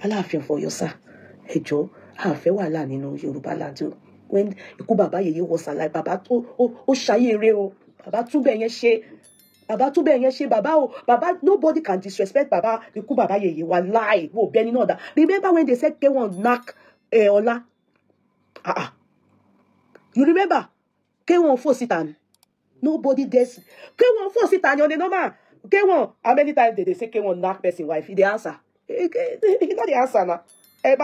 Aláàfin for your sir. Ẹjọ́, àfẹ́ wàhálà nínú Yorùbá land o. When ikú bàbá yèyé was alive, bàbá tó ó ṣayé eré o. Bàbá túbẹ̀ yẹn ṣe. Bàbá túbẹ̀ yẹn ṣe bàbá o. Bàbá, nobody can disrespect bàbá ikú bàbá yèyé wa lie. Wo bẹ́ni náà dá. Remember when they said K1 knack Ọlá? You remember? K1 force it on. Nobody dares. K1 force it on the normal. K1, how many times did they say K1 knack person wife? The answer. He not the answer now. They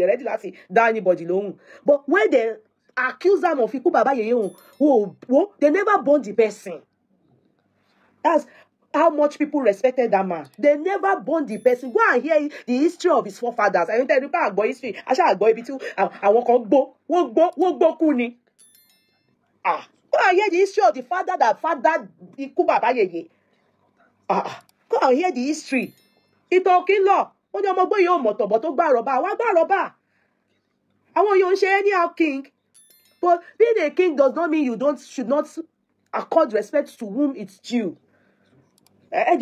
ready to die anybody long. But when they accuse them of Iku Baba Yeye, they never born the person. That's how much people respected that man. They never born the person. Go and hear the history of his forefathers. I don't tell you about history. I shall go between I won't go kuni. Go and hear the history of the father that fathered Iku Baba Yeye. Go and hear the history. It's talking law. When your mother your motor, but to baroba, what baroba? I want you to share anyhow king. But being a king does not mean you should not accord respect to whom it's due. Even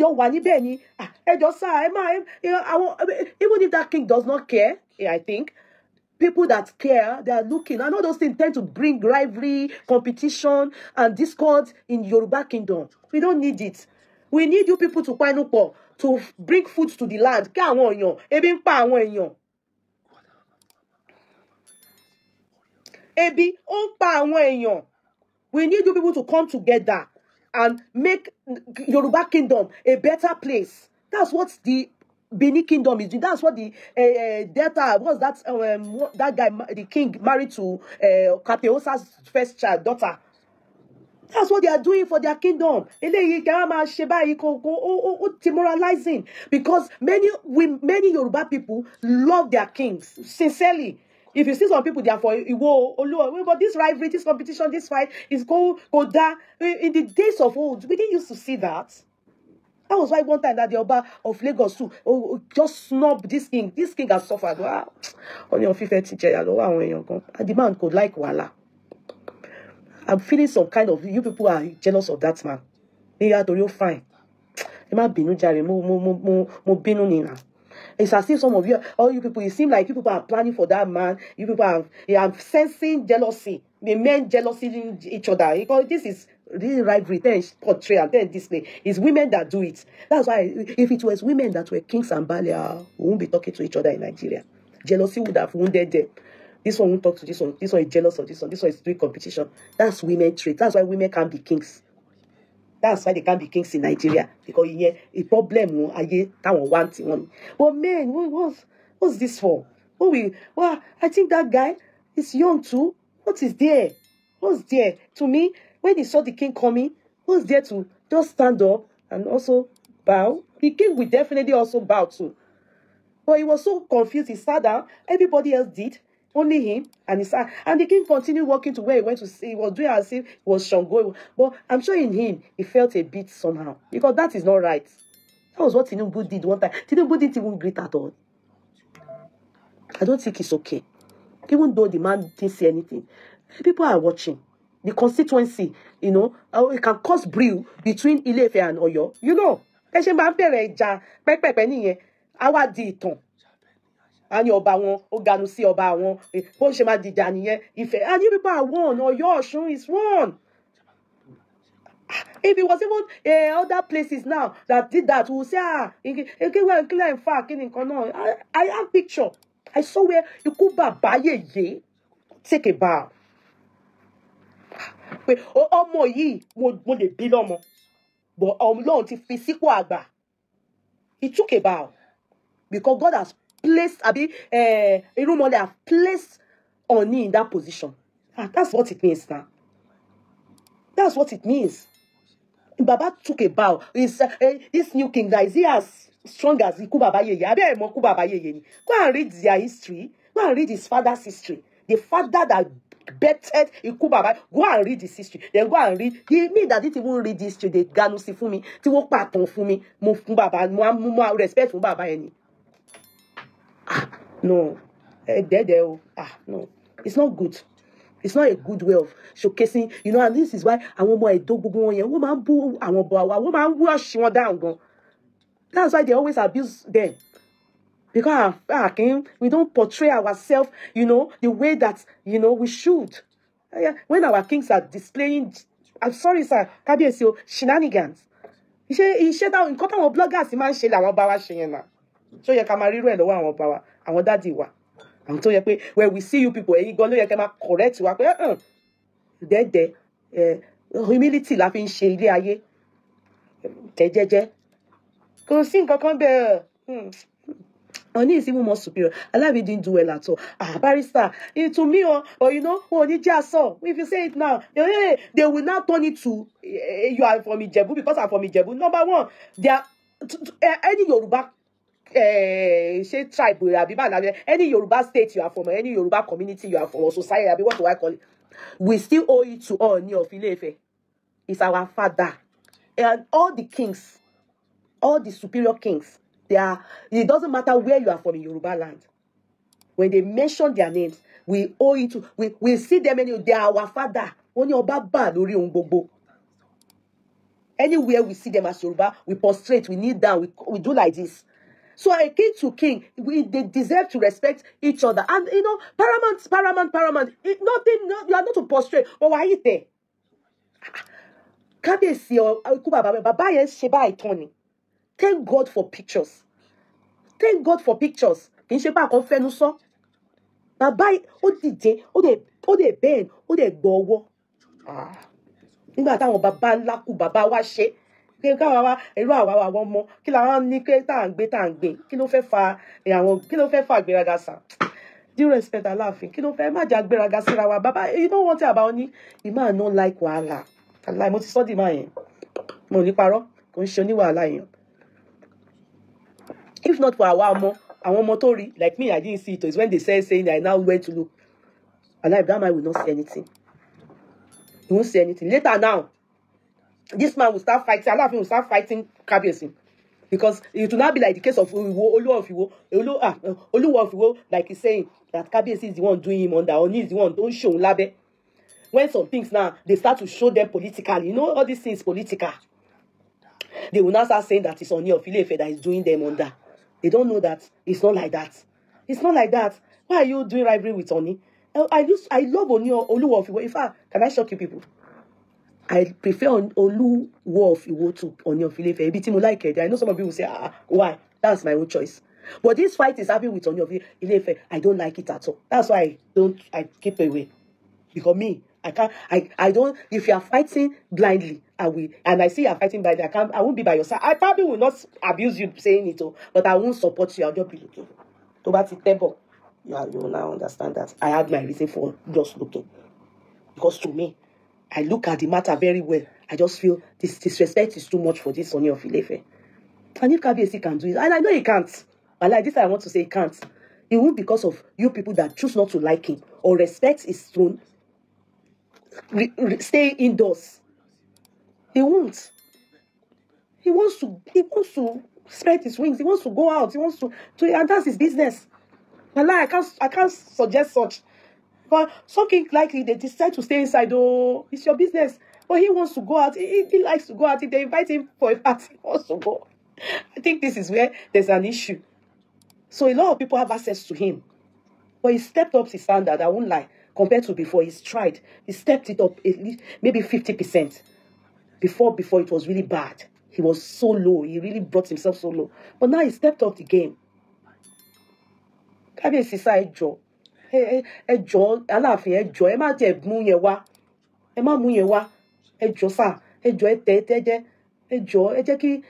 if that king does not care, I think people that care, they are looking. I know those things tend to bring rivalry, competition, and discord in Yoruba kingdom. We don't need it. We need you people to bring food to the land. We need you people to come together and make Yoruba kingdom a better place. That's what the Benin kingdom is doing. That's what the Delta, what's that? That guy, the king, married to Kapeosa's first child, daughter. That's what they are doing for their kingdom. Demoralizing, because many Yoruba people love their kings sincerely. If you see some people, they are for but this rivalry, this competition, this fight is go down. In the days of old, we didn't used to see that. That was why one time that the Oba of Lagos too just snub this king. This king has suffered. Wow. On your fifth teacher, and the man could like Wala. I'm feeling some kind of, you people are jealous of that man. They are to fine. It's as if some of you, all you people, it seems like you people are planning for that man. You people are sensing jealousy. The men jealousy each other. Because this is really rivalry, then portray and then display. It's women that do it. That's why if it was women that were kings and Balia, we won't be talking to each other in Nigeria. Jealousy would have wounded them. This one won't talk to this one. This one is jealous of this one. This one is doing competition. That's women trait. That's why women can't be kings. That's why they can't be kings in Nigeria. Because a problem, but men, what's this for? I think that guy is young too. What is there? What's there? To me, when he saw the king coming, what's there to just stand up and also bow? The king will definitely also bow too. But he was so confused. He sat down. Everybody else did. Only him, and he sat, and the king continued walking to where he went to see. He was doing as if it was Shango. But I'm sure in him, he felt a bit somehow. Because that is not right. That was what Tinubu did one time. Tinubu didn't even greet at all. I don't think it's okay. Even though the man didn't say anything. People are watching. The constituency, it can cause brew between Ile-Ife and Oyo. And your bawon, Oganusi Obawon, Bonshema Didaniye, Ife, and you people are one, or your Osun is one. If it was even other places now that did that, we will say, I have picture. I saw where you could buy take a bow. Omo yi, mo le bi lomo. But Lord, ti physical agba. He took a bow. Because God has placed, Irumole have placed Oni in that position. That's what it means now. That's what it means. Baba took a bow. This new king that is he as strong as Iku Baba Yeye. Go and read their history. Go and read his father's history. The father that betted Iku Baba. Go and read his history. Then go and read. Me that didn't even read history. They ganusi for me. Ti wo paton for me. Mo Baba. Mo respect for Baba any. No. No. It's not good. It's not a good way of showcasing, you know, and this is why àwọn ọmọ Ẹdó gbogbo wọn yẹn, wọ́n máa ń bú àwọn ọba wa, wọ́n máa ń wash wọn down gan. That's why they always abuse them. Because we don't portray ourselves, you know, the way that, you know, we should. When our kings are displaying, I'm sorry, sir, Kábíyèsí, shenanigans. Iṣẹ́ táwọn nǹkan táwọn bloggers máa ń ṣe làwọn bá wa ṣe yẹn náà. So yẹ ká máa rírú ẹ̀ lọ́wọ́ àwọn ọba wa, àwọn daddy wa. Àwọn tó yẹ pé when we see you people, ẹ̀yin gan ló yẹ kẹ́ máa correct wa pé dẹ́dẹ́ humility la fi ń ṣe ilé ayé. Jẹ́jẹ́jẹ́. Kò sí nǹkan kan bẹ́ẹ̀. Oni is even more superior. Alabi didn't do well at all. Barrister, to me, or you know, if you say it now, they will not turn it to you are from Ijebu because I'm from Ijebu. Number one, they are any Yoruba tribe, any Yoruba state you are from, any Yoruba community you are from, or society, what do I call it? We still owe it to Ooni of Ile-Ife. It's our father. And all the kings, all the superior kings, it doesn't matter where you are from in Yoruba land. When they mention their names, we owe it to, we see them anyway. They are our father. Anywhere we see them as Yoruba, we prostrate, we kneel down, we do like this. So a king to king, they deserve to respect each other. And you know, paramount. You are not to prostrate. But why are you there? Thank God for pictures. Thank God for pictures. Kì í ṣe pé àkọ́ fẹ́nu sọ. Bàbá ó dìde, ó dẹ̀ bẹ́ẹ̀, ó dẹ̀ gbọ́ ọwọ́. Nígbà táwọn bàbá ńlá kú bàbá wa ṣe. Kí káwa wá irú àwa ọmọ kí làwọn ní pé tá à ń gbé. Kí ló fẹ́ fa àgbéraga sà? Due respect Aláàfin. Kí ló fẹ́ má jà gbéraga síra wa? Bàbá, you know one thing about Oni? The man no like wàhálà. Mo ti sọ di máa yẹn. Mo ní parọ́. Kò ń ṣe oníwàhálà yẹn. If not for our motori, like me, I didn't see it. It's when they saying I now went to look. Alive, that man will not see anything. He won't see anything. Later now, this man will start fighting. A lot of people will start fighting Kábíyèsí. Because it will not be like the case of Oluwa of Iwo, like he's saying that Kábíyèsí is the one doing him under, Oni is the one, don't show Labe. When some things now, they start to show them politically. You know, all these things political. They will now start saying that it's Oni of Ile-Ife that is doing them under. They don't know that it's not like that. It's not like that. Why are you doing rivalry with Oni? I love Oluwa of Iwo. In fact, can I shock you people? I prefer Oluwa of Iwo to Oni of Ile-Ife. Every time I like it. I know some of you will say, why? That's my own choice. But this fight is happening with Oni of Ile-Ife. I don't like it at all. That's why I keep away. Because me, I don't, if you are fighting blindly, and I see you are fighting blindly, I won't be by your side. I probably will not abuse you saying it, but I won't support you. I'll just be looking. You will now understand that I have my reason for just looking. Because to me, I look at the matter very well. I just feel this disrespect is too much for this Oni of Ile-Ife. And if Kábíyèsí can do it, and I know he can't, but like this I want to say he can't. It won't because of you people that choose not to like him or respect his throne. Stay indoors. He won't. He wants to spread his wings. He wants to go out. He wants to and that's his business. And I can't suggest such. But something likely they decide to stay inside. Oh, it's your business. But he wants to go out. He likes to go out. If they invite him for a party, he wants to go. I think this is where there's an issue. So a lot of people have access to him. But he stepped up his standard, I won't lie. Compared to before, he's tried. He stepped it up at least maybe 50%. Before it was really bad. He was so low. He really brought himself so low. But now he stepped up the game. Kábíyèsí sá ẹjọ́. Ẹjọ́ Aláàfin ẹjọ́. Ẹ má jẹ́ mú yẹn wá. Ẹ má mú yẹn wá. Ẹjọ́ sá. Ẹjọ́ ẹ̀tẹ́ ẹjọ́. Ẹ jẹ́ kí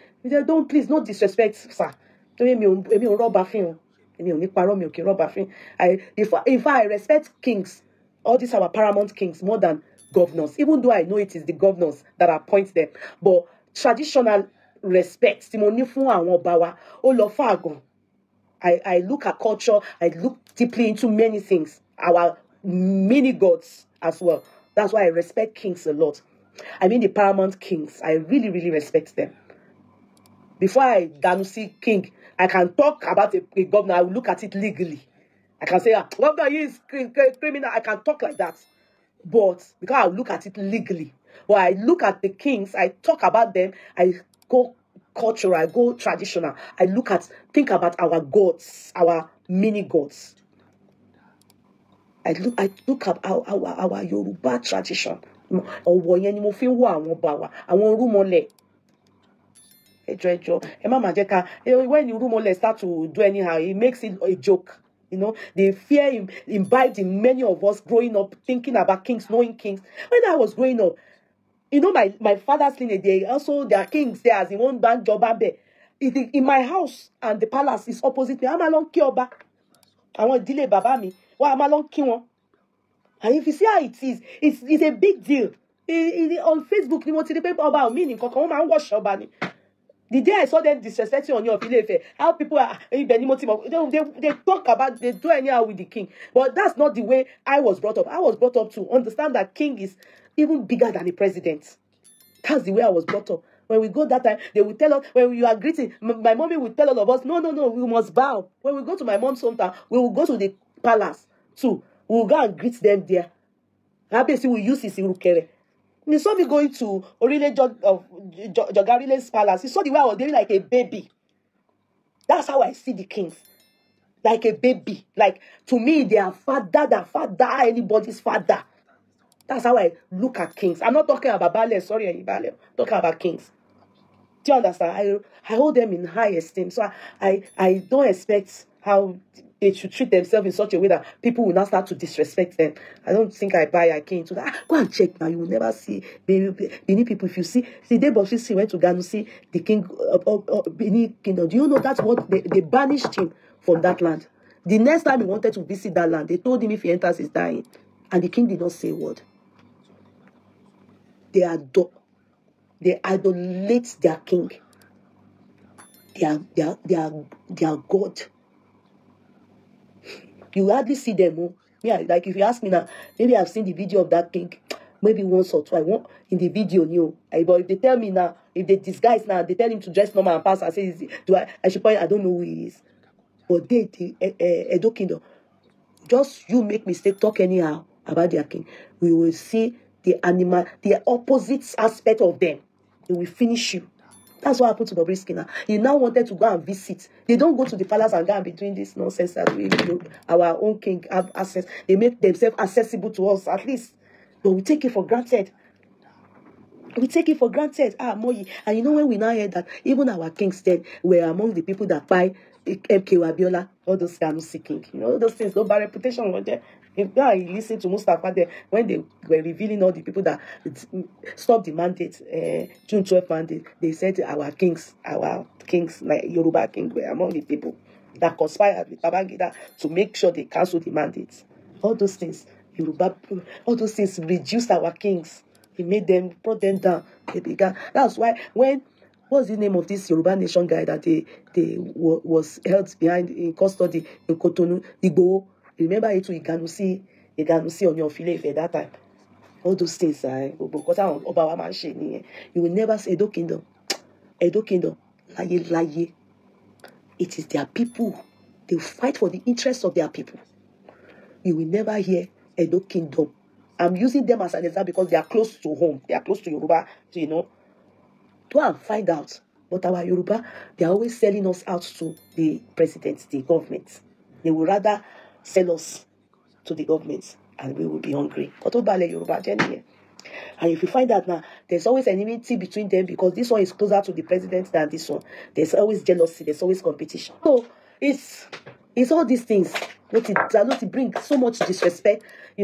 don't please no disrespect sir. Torí mi ò rọ́bà fín o. Èmi ò ní parọ́ mi ò kí rọ́bà fín. If I respect kings, all these are paramount kings more than governors, even though I know it is the governors that appoint them. But traditional respect, tí mo ní fún àwọn ọba wa, ó lọ far gan. I look at culture, I look deeply into many things, our mini gods as well. That's why I respect kings a lot. I mean the paramount kings, I really, really respect them. Before I see king, I can talk about a governor, I will look at it legally. I can say, governor is criminal, I can talk like that. But because I look at it legally, but I look at the kings, I talk about them, I go cultural, I go traditional, think about our gods, our mini gods. I look at our Yoruba tradition. Ọ̀wọ̀ yẹn ni mo fi ń wọ àwọn ọba wa, àwọn Orúmọlẹ̀. When Urumole start to do anyhow, he makes it a joke. You know, the fear imbibed in many of us growing up, thinking about kings, knowing kings. When I was growing up, you know, my father's lineage, there are kings there as in one band Jobabe. In my house and the palace is opposite me. I'm along Kioba. I want delay Baba me. Well, I'm along Kiwon. And if you see how it is, it's a big deal. On Facebook, you want to the paper about meaning. The day I saw them disrespecting on your Ilefe, how people are they talk about, they do anyhow with the king. But that's not the way I was brought up. I was brought up to understand that king is even bigger than the president. That's the way I was brought up. When we go that time, they will tell us, when you are greeting, my mommy will tell all of us, no, we must bow. When we go to my mom's hometown, we will go to the palace too. We will go and greet them there. Obviously, we use his Irukere. You saw me going to Orile Jogarile's palace. You saw the way I was doing like a baby. That's how I see the kings. Like a baby. Like, to me, they are their father, anybody's father. That's how I look at kings. I'm not talking about Bale, sorry, Bale. I'm talking about kings. Do you understand? I hold them in high esteem. So I don't expect how they should treat themselves in such a way that people will not start to disrespect them. I don't think I buy a king to that. Go and check now. You will never see Benin people. If you see Deboshi went to Ghana, see the king of Benin kingdom. Do you know that's what they banished him from that land? The next time he wanted to visit that land, they told him if he enters, he's dying. And the king did not say a word. They idolate their king. They are God. You hardly see them. Oh. Yeah, like if you ask me now, maybe I've seen the video of that king, maybe once or twice. In the video, but if they tell me now, if they disguise now, they tell him to dress normal and pass and say, I should point, I don't know who he is. But the Edo kingdom, just you make mistake, talk anyhow about their king, we will see the opposite aspect of them. They will finish you. That's what happened to Bobrisky now. He now wanted to go and visit. They don't go to the palace and go and be doing this nonsense that our own king have access. They make themselves accessible to us at least. But we take it for granted. We take it for granted. Moyi. And you know when we now hear that even our kings then were among the people that buy MK Abiola, all those Sanusi king. You know, those things, no bad reputation were there. If you listen to Mustafa there, when they were revealing all the people that stopped the mandate, June 12th mandate, they said our kings, like Yoruba king, were among the people that conspired with Babangida to make sure they cancel the mandates. All those things, all those things reduced our kings. He made them, brought them down. They began. That's why what's the name of this Yoruba nation guy that they was held behind in custody in Cotonou, Igboho? Remember it to Iganusi on your Ilefe at that time. All those things, you will never say Edo Kingdom. Laye. It is their people. They fight for the interests of their people. You will never hear Edo Kingdom. I'm using them as an example because they are close to home. They are close to Yoruba, Go and find out. But our Yoruba, they are always selling us out to the presidents, the government. They will rather sell us to the government and we will be hungry. And if you find out now, there's always enmity between them because this one is closer to the president than this one. There's always jealousy, there's always competition. So it's all these things that bring so much disrespect, I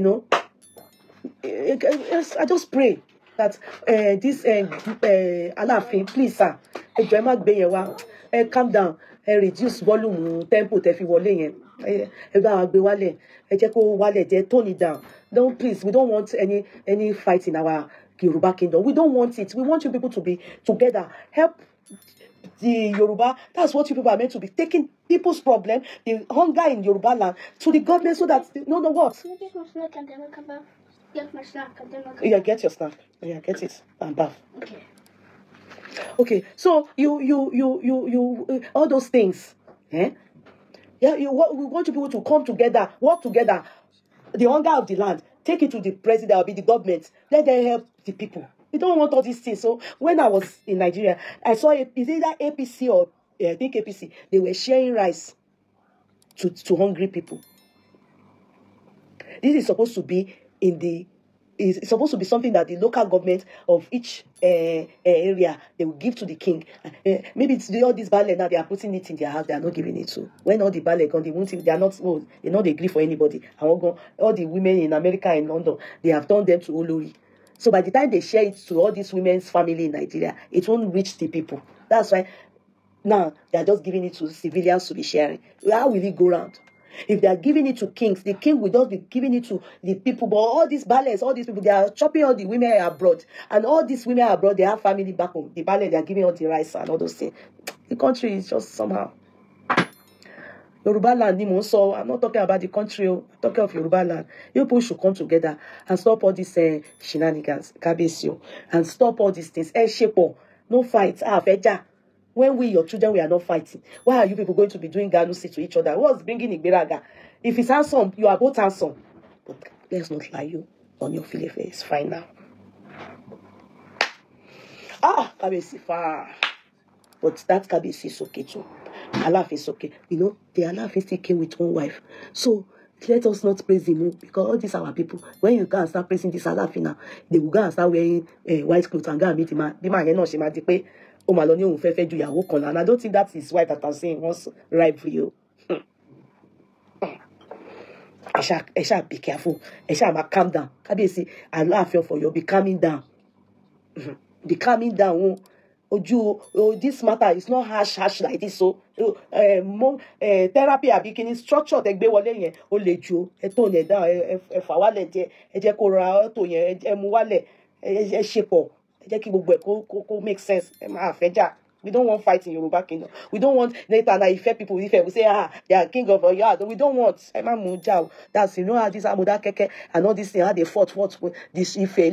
just pray that this Aláàfin, please sir, calm down, reduce volume tempo tẹ́ fi wọlé yẹn. Tone it down. Please, we don't want any fight in our Yoruba kingdom. We don't want it. We want you people to be together. Help the Yoruba. That's what you people are meant to be. Taking people's problem, the hunger in Yoruba land, to the government so that what? Get my snack and then yeah, get your snack. Yeah, get it and bath. Okay. So you all those things, Yeah, we want you people to come together, work together. The hunger of the land. take it to the president or be the government. Let them help the people. We don't want all these things. So when I was in Nigeria, I saw it, is either APC or I think APC. They were sharing rice to hungry people. This is supposed to be it's supposed to be something that the local government of each area, they will give to the king. Maybe it's all this ballet now, they are putting it in their house, they are not giving it to. When all the ballet gone, they are not, they not agree for anybody. All the women in America and London, they have turned them to Olori. So by the time they share it to all these women's family in Nigeria, it won't reach the people. That's why now they are just giving it to civilians to be sharing. How will it go around? If they are giving it to kings, the king will just be giving it to the people. But all these ballets, all these people, they are chopping all the women abroad. And all these women abroad, they have family back home. The ballet, they are giving all the rice and all those things. The country is just somehow. Yoruba land, so I'm not talking about the country. I'm talking of Yoruba land. You people should come together and stop all these shenanigans, kabesio, and stop all these things. Shepo, no fight. Feja. When we, your children, we are not fighting. Why are you people going to be doing ganusi to each other? What's bringing Igberaga? If it's handsome, you are both handsome. But let's not lie you on your fillet face. Fine now. Kabesi far. But that Kabesi is okay too. Alaf is okay. You know, the Alaf is still came with one wife. So let us not praise him because all these are our people. When you go and start praising this Alaf now, they will go and start wearing white clothes and go and meet the man. The man, you know, she might say, oh, Maloney, and I don't think that's his wife that I'm saying wants right for you. I shall be careful. I shall calm down. Kabesi, I laugh for you. Be calming down. Be calming down. This matter is not harsh like this. So, therapy abikini structure te gbe wole yen o le ju e to yen down e fa wale je e je ko ra to yen e mu wale e sepo e je ki gbogbo e ko make sense e ma feja. We don't want fight in Yoruba kingdom. We don't want later and Ife people. Ife we say they are king of Oyo. We don't want. That's how this Amuda Keke and all this thing how they fought this Ife we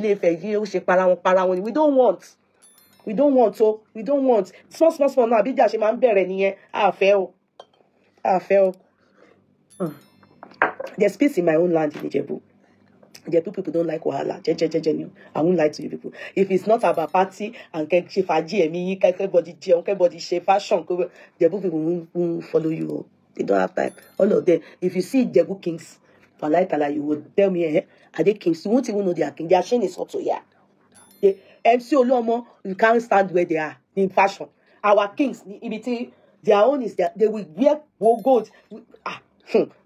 don't want. We don't want. So we don't want. Small now. Big she man bere niye. I fail. There's peace in my own land in Ijebu. The people don't like Wahala. I won't lie to you people. If it's not about party and everybody fashion, the people won't follow you. They don't have time. All of them. If you see Jebu kings, you would tell me, are they kings? You won't even know they are kings. Their shame is also here. The MC Olomo, you can't stand where they are in fashion. Our kings, their own is that they will wear gold.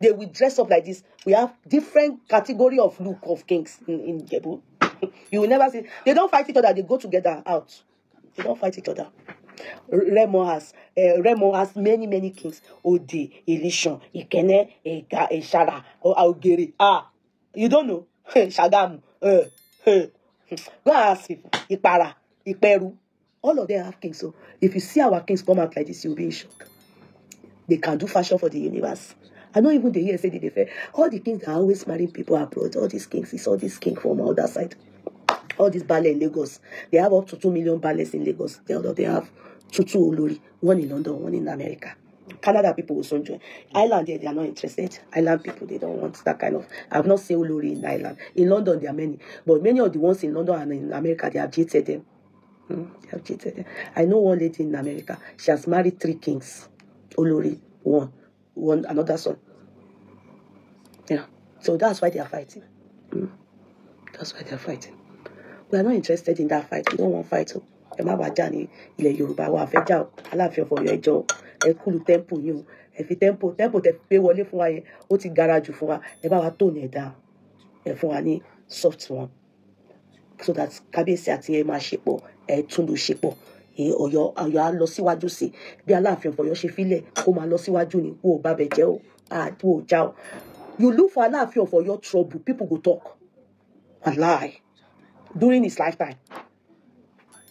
They will dress up like this. We have different category of look of kings in Jebu. You will never see. They don't fight each other. They go together out. They don't fight each other. Remo has many kings. Odi, Elishon, Ikene, Ega, Eshara, or Augeri. You don't know? Shagam. Go ask people. Ipara, Iperu. All of them have kings. So if you see our kings come out like this, you'll be in shock. They can do fashion for the universe. I don't even hear say they fair. All the kings are always marrying people abroad. All these kings, it's all this king from the other side. All these ballet in Lagos. They have up to 2 million ballets in Lagos. They have 2 Olori. One in London, one in America. Canada people will soon join. Ireland, they are not interested. Island people, they don't want that kind of. I've not seen Olori in Ireland. In London, there are many. But many of the ones in London and in America, they have cheated them. They have cheated them. I know one lady in America. She has married 3 kings. Olori, one another son. Yeah. So that's why they are fighting. That's why they are fighting. We are not interested in that fight. We don't want fight. Ile Yoruba wa fẹ́ jà Aláàfin for your ẹjọ́ ẹ kúlù temple yín ẹ fi temple te pé wọlé fún wa yẹn ó ti gara jù fún wa ẹ bá wa tó ní ẹ̀dá ẹ fún wa ní soft one so that Kábíyèsí àti ẹ máa ṣepọ̀ ẹ tún lù ṣepọ̀ Ọ̀yọ́ á lọ síwájú sí bí Aláàfin for your ṣe filẹ̀ kó máa lọ síwájú ni wo bá bẹ jẹ́ o wo já o. You look for Aláàfin for your trouble, people go talk and lie during his lifetime.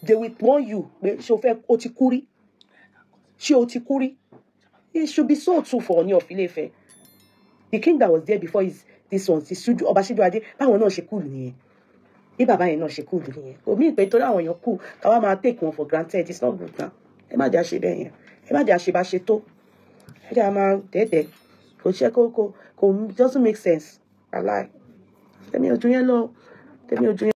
They will warn you. It should be so true for Ooni of Ile-Ife. The king that was there before this one, Obasido Ade, báwọn náà ṣe cool nìyẹn. Bí bàbá yẹn náà ṣe cool nìyẹn. Kò mí pé torí àwọn èèyàn cool, káwá máa take one for granted. It's not good now. Ẹ má dé àṣẹ bẹ́ẹ̀ yẹn. Ẹ má dé àṣẹ bá ṣe tó. Ẹ dé àmà dẹ́dẹ́. Kò doesn't make sense. I lie. Tèmi ò jù yẹn lọ. Tèmi ò jù yẹn.